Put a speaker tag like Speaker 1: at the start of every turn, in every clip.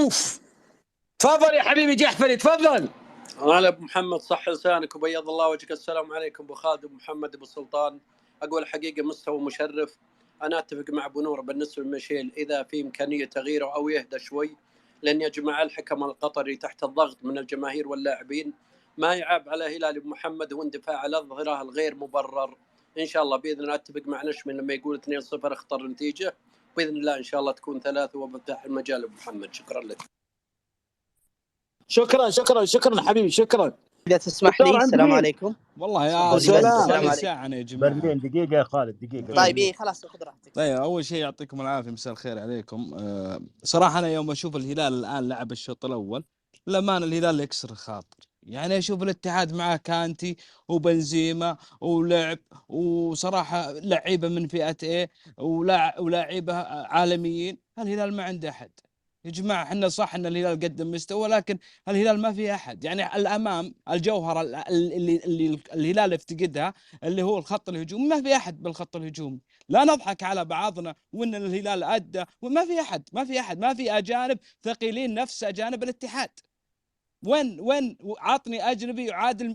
Speaker 1: الضيوف. تفضل يا حبيبي جحفري تفضل.
Speaker 2: هلا ابو محمد، صح لسانك وبيض الله وجهك. السلام عليكم ابو خالد ابو محمد ابو سلطان. اقول حقيقه مستوى مشرف. انا اتفق مع ابو نور بالنسبه لميشيل، اذا في امكانيه تغييره او يهدى شوي، لان يا جماعه الحكم القطري تحت الضغط من الجماهير واللاعبين ما يعاب على هلال ابو محمد واندفاع الاظهره الغير مبرر. ان شاء الله باذن الله اتفق مع نشمي لما يقول 2-0 اختار نتيجه، باذن الله ان شاء الله تكون 3 وبفتح المجال ابو محمد. شكرا لك.
Speaker 1: شكرا حبيبي شكرا.
Speaker 3: إذا تسمح لي. السلام عليكم.
Speaker 4: والله يا
Speaker 1: سلام
Speaker 4: ساعة يا جماعة.
Speaker 5: برلين دقيقة يا خالد دقيقة.
Speaker 3: طيب إيه خلاص خذ راحتك.
Speaker 4: طيب أول شيء يعطيكم العافية، مساء الخير عليكم. صراحة أنا يوم أشوف الهلال الآن لعب الشوط الأول للأمانة الهلال يكسر الخاطر. يعني أشوف الاتحاد معاه كانتي وبنزيما ولعب، وصراحة لعيبة من فئة إيه ولاعيبة عالميين. الهلال ما عنده أحد يا جماعة. احنا صح ان الهلال قدم مستوى، لكن الهلال ما في احد. يعني الامام الجوهر اللي الهلال يفتقدها اللي هو الخط الهجومي، ما في احد بالخط الهجومي. لا نضحك على بعضنا وان الهلال ادى، وما في احد ما في اجانب ثقيلين نفس اجانب الاتحاد. وين عطني اجنبي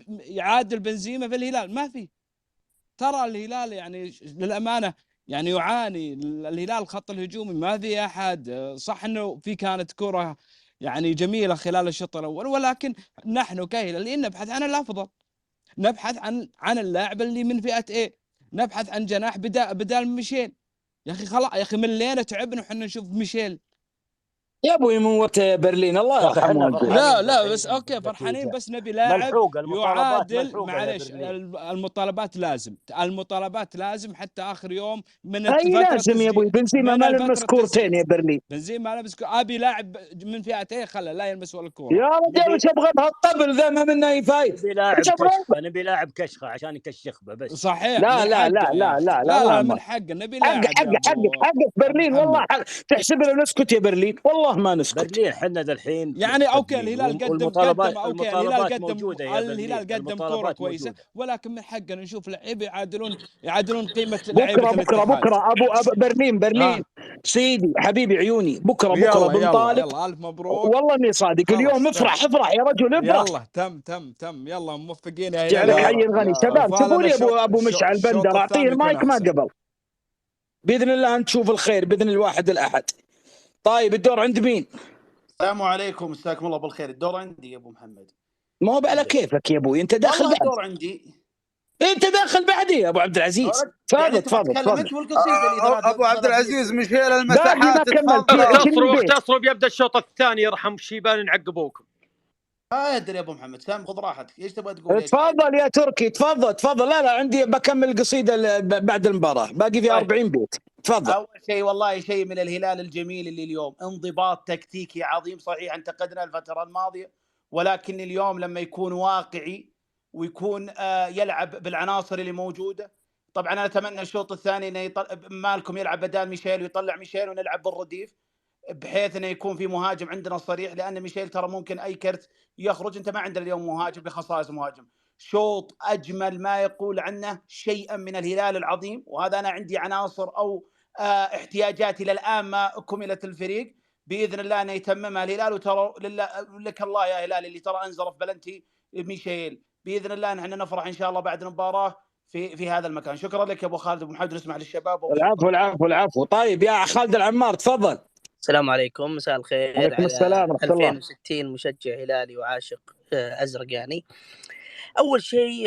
Speaker 4: يعادل بنزيما في الهلال؟ ما في. ترى الهلال يعني للامانه يعني يعاني الهلال الخط الهجومي، ما في أحد. صح أنه في كانت كرة يعني جميلة خلال الشوط الأول، ولكن نحن كهلاليين نبحث عن الأفضل، نبحث عن اللاعب اللي من فئة إيه، نبحث عن جناح بدال ميشيل. يا أخي خلاص يا أخي ملينا تعبنا وحنا نشوف ميشيل.
Speaker 1: يا ابوي من وقت برلين الله يرحمه.
Speaker 4: لا بس اوكي فرحانين، بس نبي لاعب يعادل. معلش المطالبات لازم حتى اخر يوم من
Speaker 1: اي لازم يا ابوي. بنزيما ما لمس كورتين يا برلين.
Speaker 4: بنزيما ما لمس ابي لاعب من فئته خله لا يلمس ولا الكوره.
Speaker 1: يا رجال وش ابغى بهالطبل ذا ما منه اي فايده.
Speaker 5: نبي لاعب كشخه عشان يكشخبه بس.
Speaker 4: صحيح.
Speaker 1: لا
Speaker 4: من حق نبي لاعب.
Speaker 1: حق برلين والله تحسب لنا نسكت يا برلين؟ والله ما نسكت.
Speaker 5: برلين حنا ذا الحين
Speaker 4: يعني اوكي الهلال قدم اوكي
Speaker 5: الهلال
Speaker 4: قدم كوره كويسه، ولكن من حقنا نشوف لعيبه يعادلون قيمه لعيبه
Speaker 1: بكره ابو برلين سيدي حبيبي عيوني. بكره بنطالب.
Speaker 4: يلا الف مبروك
Speaker 1: والله اني صادق. اليوم افرح يا رجل افرح.
Speaker 4: يلا تم يلا موفقين يا
Speaker 1: هلال. جعلك حي غني. شباب شوفوا لي ابو مشعل بندر اعطيه المايك ما قبل. باذن الله انت تشوف الخير باذن الواحد الاحد. طيب الدور عند مين؟
Speaker 6: السلام عليكم، مساكم الله بالخير. الدور عندي يا ابو محمد.
Speaker 1: ما هو على كيفك يا ابوي، انت داخل بعد.
Speaker 6: الدور عندي.
Speaker 1: انت داخل بعدي يا ابو عبد العزيز. تفضل
Speaker 7: ابو عبد العزيز مشيل المساحات.
Speaker 2: تصرف يبدا الشوط الثاني يرحم شيبان نعقبوكم.
Speaker 6: ما ادري يا ابو محمد، سام خذ راحتك. ايش تبغى تقول؟
Speaker 1: تفضل يا تركي تفضل. لا عندي بكمل قصيده بعد المباراه، باقي في 40 بيت. تفضل.
Speaker 6: اول شيء والله شيء من الهلال الجميل اللي اليوم انضباط تكتيكي عظيم. صحيح انتقدنا الفتره الماضيه، ولكن اليوم لما يكون واقعي ويكون يلعب بالعناصر اللي موجوده. طبعا انا اتمنى الشوط الثاني انه مالكم يلعب بدال ميشيل ويطلع ميشيل ونلعب بالرديف، بحيث انه يكون في مهاجم عندنا صريح، لان ميشيل ترى ممكن اي كرت يخرج. انت ما عندنا اليوم مهاجم بخصائص مهاجم. شوط اجمل ما يقول عنه شيئا من الهلال العظيم، وهذا انا عندي عناصر او احتياجات الى الان ما كملت الفريق. باذن الله انه يتممها الهلال. وترى لك الله يا هلال اللي ترى انزل في بلنتي ميشيل. باذن الله نحن نفرح ان شاء الله بعد المباراه في هذا المكان. شكرا لك يا ابو خالد ابو محمد. نسمع للشباب.
Speaker 1: العفو. طيب يا خالد العمار تفضل.
Speaker 3: السلام عليكم، مساء الخير.
Speaker 1: عليكم السلام ورحمه الله.
Speaker 3: 2060 مشجع هلالي وعاشق ازرق. يعني اول شيء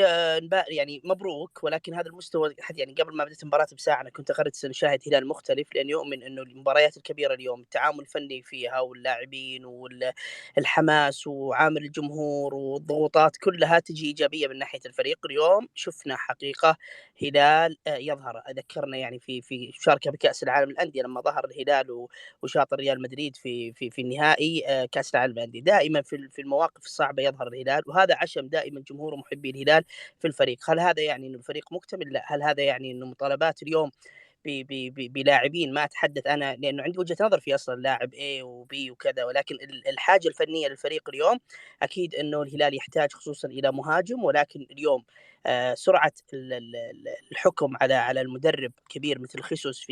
Speaker 3: يعني مبروك، ولكن هذا المستوى يعني قبل ما بدأت المباراة بساعة انا كنت قررت نشاهد هلال مختلف، لان يؤمن انه المباريات الكبيرة اليوم التعامل الفني فيها واللاعبين والحماس وعامل الجمهور والضغوطات كلها تجي ايجابية من ناحية الفريق. اليوم شفنا حقيقة هلال يظهر. ذكرنا يعني في مشاركة بكأس العالم للأندية لما ظهر الهلال وشاط ريال مدريد في النهائي كأس العالم للأندية. دائما في المواقف الصعبة يظهر الهلال، وهذا عشم دائما جمهور محبي الهلال في الفريق. هل هذا يعني انه الفريق مكتمل؟ لا. هل هذا يعني انه مطالبات اليوم بلاعبين؟ ما اتحدث انا لانه عندي وجهة نظر في اصلا لاعب A وB وكذا، ولكن الحاجة الفنية للفريق اليوم اكيد انه الهلال يحتاج خصوصا الى مهاجم. ولكن اليوم سرعه الحكم على المدرب كبير مثل خيسوس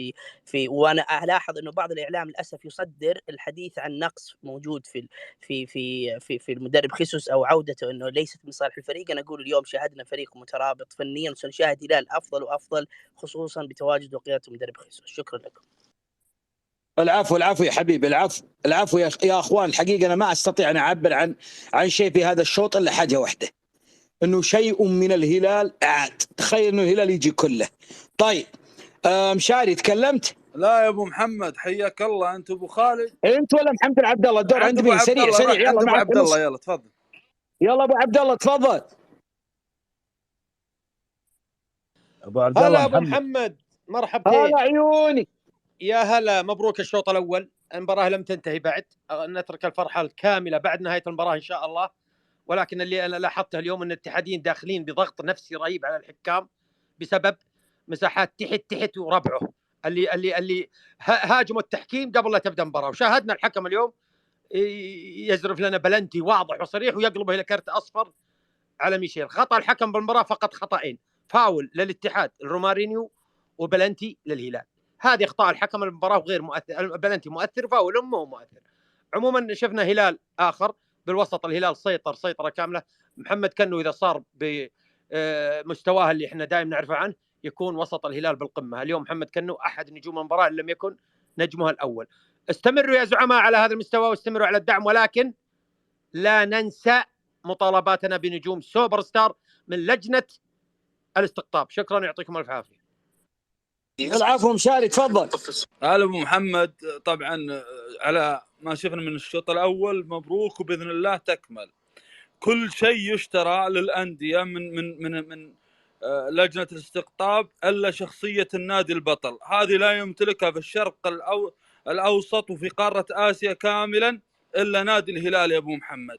Speaker 3: وانا الاحظ انه بعض الاعلام للاسف يصدر الحديث عن نقص موجود في المدرب خيسوس او عودته انه ليست من صالح الفريق. انا اقول اليوم شاهدنا فريق مترابط فنيا وسنشاهد هلال افضل وافضل خصوصا بتواجد وقياده المدرب خيسوس. شكرا لكم.
Speaker 1: العفو يا حبيبي، العفو يا اخوان. الحقيقه انا ما استطيع ان اعبر عن شيء في هذا الشوط الا حاجه واحده، انه شيء من الهلال عاد. تخيل انه الهلال يجي كله. طيب مشاري تكلمت؟
Speaker 7: لا يا ابو محمد، حياك الله. انت ابو خالد؟
Speaker 1: انت ولا محمد عبد الله؟ الدور عند مين؟ سريع يلا
Speaker 7: ابو عبد الله، يلا تفضل.
Speaker 1: يلا ابو عبد الله تفضل.
Speaker 5: ابو عبد الله.
Speaker 8: هلا ابو محمد، مرحبتين.
Speaker 1: هلا عيوني.
Speaker 8: يا هلا، مبروك الشوط الاول. المباراه لم تنتهي بعد، نترك الفرحه الكامله بعد نهايه المباراه ان شاء الله. ولكن اللي انا لاحظته اليوم ان الاتحاديين داخلين بضغط نفسي رهيب على الحكام بسبب مساحات تحت وربعه اللي هاجموا التحكيم قبل لا تبدا المباراه. وشاهدنا الحكم اليوم يزرف لنا بلنتي واضح وصريح ويقلبه الى كرت اصفر على ميشيل. خطا الحكم بالمباراه فقط خطأين، فاول للاتحاد الرومارينيو وبلنتي للهلال. هذه اخطاء الحكم المباراه وغير مؤثر. بلنتي مؤثر، فاول مو مؤثر. عموما شفنا هلال اخر بالوسط. الهلال سيطر سيطره كامله. محمد كنو اذا صار بمستواه اللي احنا دائما نعرفه عنه يكون وسط الهلال بالقمه. اليوم محمد كنو احد نجوم المباراه ان لم يكن نجمها الاول. استمروا يا زعماء على هذا المستوى واستمروا على الدعم، ولكن لا ننسى مطالباتنا بنجوم سوبر ستار من لجنه الاستقطاب. شكرا، يعطيكم الف عافيه.
Speaker 1: العفو مشاري تفضل.
Speaker 7: هلا ابو محمد، طبعا على ما شفنا من الشوط الاول مبروك، وباذن الله تكمل. كل شيء يشترى للانديه من لجنه الاستقطاب الا شخصيه النادي البطل. هذه لا يمتلكها في الشرق الاوسط وفي قاره اسيا كاملا الا نادي الهلال يا ابو محمد.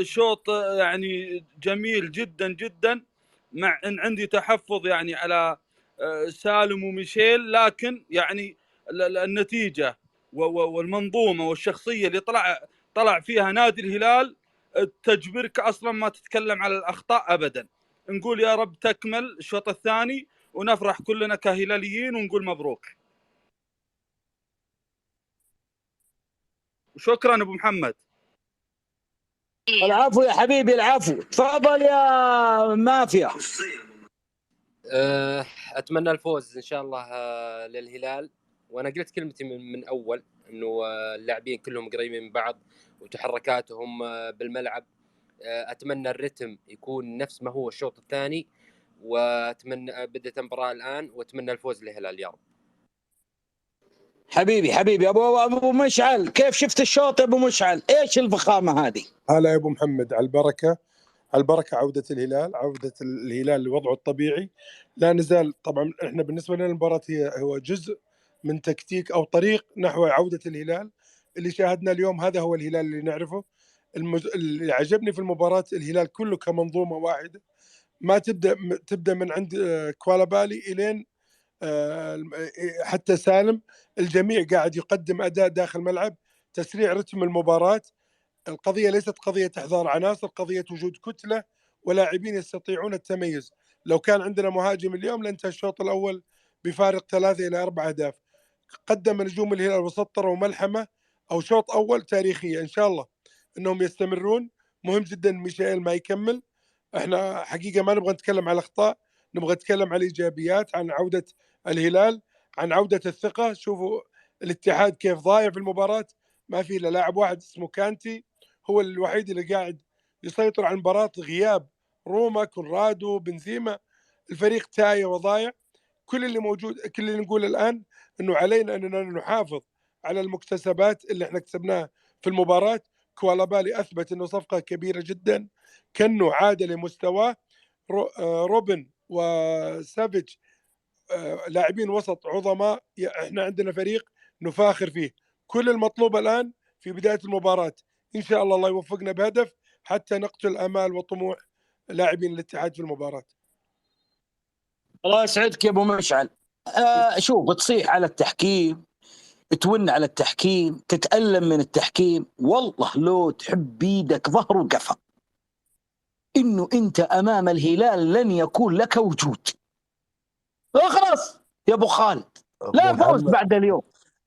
Speaker 7: شوط يعني جميل جدا جدا، مع ان عندي تحفظ يعني على سالم وميشيل، لكن يعني النتيجه والمنظومه والشخصيه اللي طلع فيها نادي الهلال تجبرك اصلا ما تتكلم على الاخطاء ابدا. نقول يا رب تكمل الشوط الثاني ونفرح كلنا كهلاليين ونقول مبروك. شكرا ابو محمد.
Speaker 1: العفو يا حبيبي، العفو. تفضل يا مافيا.
Speaker 9: اتمنى الفوز ان شاء الله للهلال. وانا قلت كلمتي من اول انه اللاعبين كلهم قريبين من بعض وتحركاتهم بالملعب. اتمنى الرتم يكون نفس ما هو الشوط الثاني، واتمنى بدأت المباراه الان، واتمنى الفوز للهلال يا رب.
Speaker 1: حبيبي ابو مشعل، كيف شفت الشوط يا ابو مشعل؟ ايش الفخامه هذه؟
Speaker 10: هلا يا ابو محمد، على البركه عوده الهلال لوضعه الطبيعي. لا نزال طبعا احنا بالنسبه لنا المباراه هو جزء من تكتيك او طريق نحو عوده الهلال. اللي شاهدنا اليوم هذا هو الهلال اللي نعرفه. اللي عجبني في المباراه الهلال كله كمنظومه واحده، ما تبدا من عند كوالابالي الين حتى سالم. الجميع قاعد يقدم اداء داخل الملعب، تسريع رتم المباراه. القضيه ليست قضيه احضار عناصر، قضيه وجود كتله ولاعبين يستطيعون التميز. لو كان عندنا مهاجم اليوم لانتهى الشوط الاول بفارق 3 إلى 4 أهداف. قدم نجوم الهلال وسطروا ملحمه او شوط اول تاريخيه. ان شاء الله انهم يستمرون. مهم جدا ميشيل ما يكمل. احنا حقيقه ما نبغى نتكلم على الاخطاء، نبغى نتكلم على الايجابيات، عن عوده الهلال، عن عوده الثقه. شوفوا الاتحاد كيف ضايع في المباراه، ما في الا لاعب واحد اسمه كانتي هو الوحيد اللي قاعد يسيطر على المباراه. غياب روما، كونرادو، بنزيما، الفريق تايه وضايع. كل اللي موجود، كل اللي نقول الان انه علينا اننا نحافظ على المكتسبات اللي احنا كسبناها في المباراه. كوالابالي اثبت انه صفقه كبيره جدا، كانه عاد لمستواه. روبن وسافيتش لاعبين وسط عظماء. احنا عندنا فريق نفاخر فيه. كل المطلوب الان في بدايه المباراه ان شاء الله يوفقنا بهدف حتى نقتل امال وطموح لاعبين الاتحاد في المباراه.
Speaker 1: الله يسعدك يا ابو مشعل. شوف، تصيح على التحكيم، تون على التحكيم، تتألم من التحكيم، والله لو تحب بيدك ظهر وقفا. انه انت امام الهلال لن يكون لك وجود. خلاص يا ابو خالد، لا فوز بعد اليوم.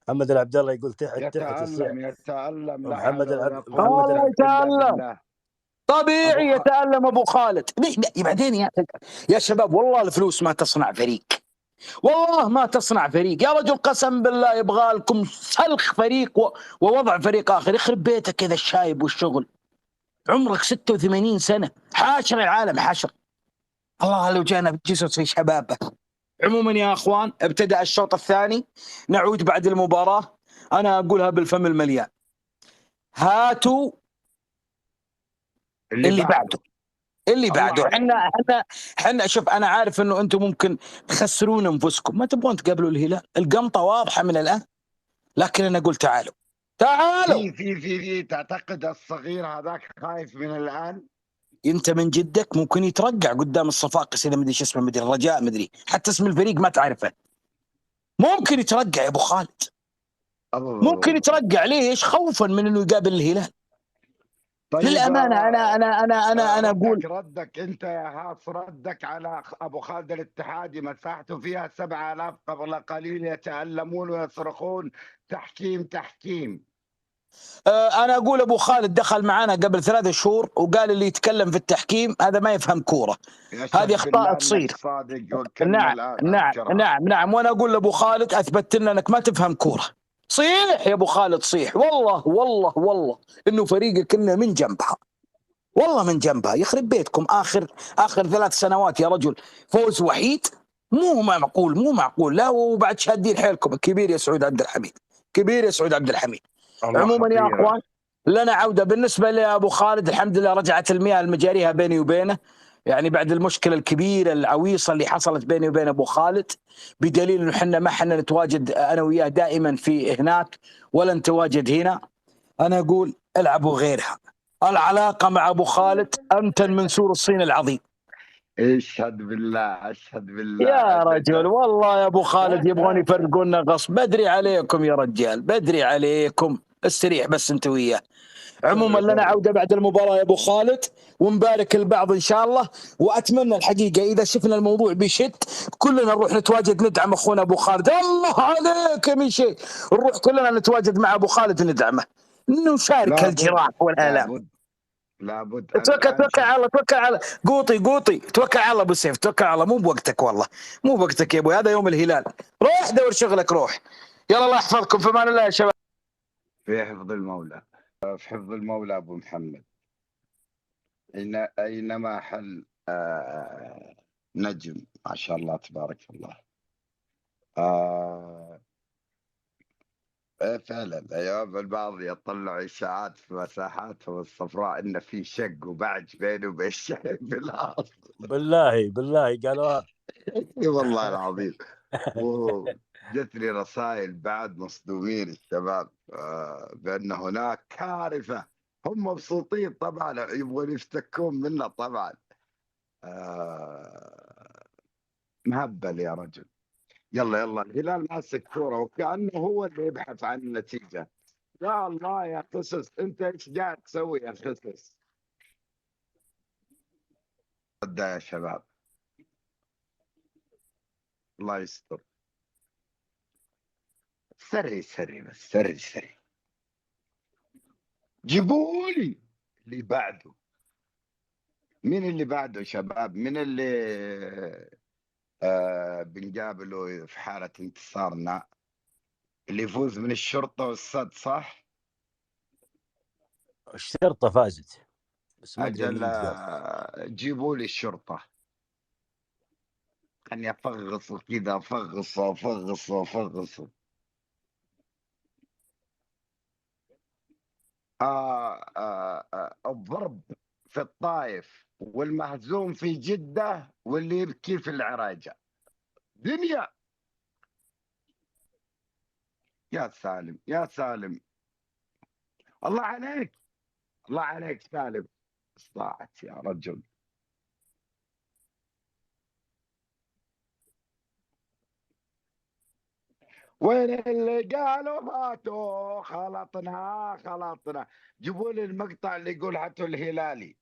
Speaker 5: محمد العبد الله يقول تحت
Speaker 11: يتألم لا
Speaker 5: محمد
Speaker 11: حول ولا
Speaker 5: محمد
Speaker 11: قوة
Speaker 1: والله
Speaker 11: إلا
Speaker 1: يتألم،
Speaker 11: بالله.
Speaker 1: طبيعي يتألم ابو خالد. بعدين يا شباب، والله الفلوس ما تصنع فريق، والله ما تصنع فريق يا رجل. قسم بالله يبغى لكم سلخ فريق ووضع فريق اخر. يخرب بيتك كذا الشايب والشغل. عمرك 86 سنة، حاشر العالم حشر. الله لو جانا بجسس في شبابه. عموما يا اخوان، ابتدأ الشوط الثاني، نعود بعد المباراة. انا اقولها بالفم المليان، هاتوا اللي بعده. اللي بعده. احنا شوف، انا عارف انه انتم ممكن تخسرون انفسكم، ما تبغون تقابلوا الهلال، القمطة واضحة من الان. لكن انا اقول تعالوا
Speaker 11: في تعتقد الصغير هذاك خايف من الان؟
Speaker 1: انت من جدك ممكن يترقع قدام الصفاقس، اذا مدري ايش اسمه، مدري الرجاء، مدري حتى اسم الفريق ما تعرفه. ممكن يترقع يا ابو خالد، ممكن يترقع. ليش؟ خوفا من انه يقابل الهلال.
Speaker 11: طيب
Speaker 1: للامانه انا اقول
Speaker 11: ردك انت يا هاف، ردك على ابو خالد الاتحادي مساحته فيها 7000 قبل قليل يتألمون ويصرخون تحكيم.
Speaker 1: انا اقول ابو خالد دخل معنا قبل 3 شهور وقال اللي يتكلم في التحكيم هذا ما يفهم كوره، هذه اخطاء تصير. نعم، وانا اقول لابو خالد اثبتت لنا انك ما تفهم كوره. صيح يا ابو خالد، صيح. والله انه فريقك كنا من جنبها، والله من جنبها. يخرب بيتكم اخر 3 سنوات يا رجل، فوز وحيد. مو معقول. لا، وبعد شادين حيلكم. كبير يا سعود عبد الحميد. عموما يا اخوان، لنا عوده. بالنسبه لابو خالد، الحمد لله رجعت المياه المجاريها بيني وبينه، يعني بعد المشكله الكبيره العويصه اللي حصلت بيني وبين ابو خالد، بدليل انه احنا ما نتواجد انا وياه دائما في هناك ولا نتواجد هنا. انا اقول العبوا غيرها. العلاقه مع ابو خالد امتن من سور الصين العظيم.
Speaker 11: اشهد بالله
Speaker 1: يا رجل، والله يا ابو خالد يبغون يفرقونا غصب. بدري عليكم يا رجال، بدري عليكم. استريح بس انت وياه. عموما لنا عوده بعد المباراه يا ابو خالد، ونبارك البعض ان شاء الله. واتمنى الحقيقه اذا شفنا الموضوع بشد كلنا نروح نتواجد ندعم اخونا ابو خالد. الله عليك من شيء، نروح كلنا نتواجد مع ابو خالد ندعمه، نشارك الجراح والالام.
Speaker 11: لابد.
Speaker 1: توكل على قوطي توكل على ابو سيف، توكل على. مو بوقتك، والله مو بوقتك يا ابوي، هذا يوم الهلال. روح دور شغلك، روح. يلا الله يحفظكم، في امان الله يا شباب.
Speaker 11: في حفظ المولى ابو محمد. اينما حل نجم، ما شاء الله تبارك الله. فعلا ايام البعض يطلع اشاعات في مساحاتهم الصفراء ان في شق وبعج بينه وبين الشعب بالاصل.
Speaker 5: بالله قالوها.
Speaker 11: والله العظيم. وجتني رسائل بعد مصدومين الشباب بان هناك كارثه. هم مبسوطين طبعا، يبغون يفتكون منا طبعا. مهبل يا رجل. يلا الهلال ماسك كوره وكانه هو اللي يبحث عن النتيجه. يا الله يا خسس، انت ايش قاعد تسوي يا خسس؟ يا شباب الله يستر. سري بس، سري. جيبولي اللي بعده. مين اللي بعده شباب؟ مين اللي بنقابله في حالة انتصارنا؟ اللي يفوز من الشرطة والصد، صح؟
Speaker 5: الشرطة فازت بس ما ادري
Speaker 11: أجل جيبوا لي الشرطة. أني أفغص كذا، أفغص. الضرب في الطائف والمهزوم في جدة واللي يبكي في العراجة. دنيا. يا سالم الله عليك سالم. استطاعت يا رجل. وين اللي قالوا هاتوا خلطنا. جيبوا لي المقطع اللي يقول هاتوا الهلالي.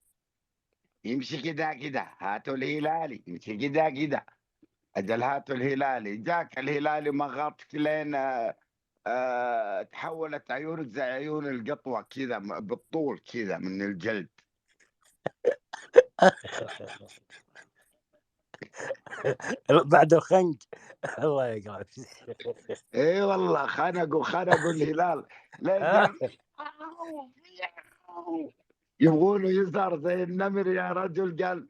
Speaker 11: يمشي كده كده، هاتوا الهلالي يمشي كده كده. اجل هاتوا الهلالي، جاك الهلالي مغط لين تحولت عيونك زي عيون القطوه كذا بالطول كذا من الجلد.
Speaker 5: بعد الخنق الله يقرأ.
Speaker 11: اي والله خنقوا الهلال لين قال يبغونه يظهر زي النمر يا رجل. قال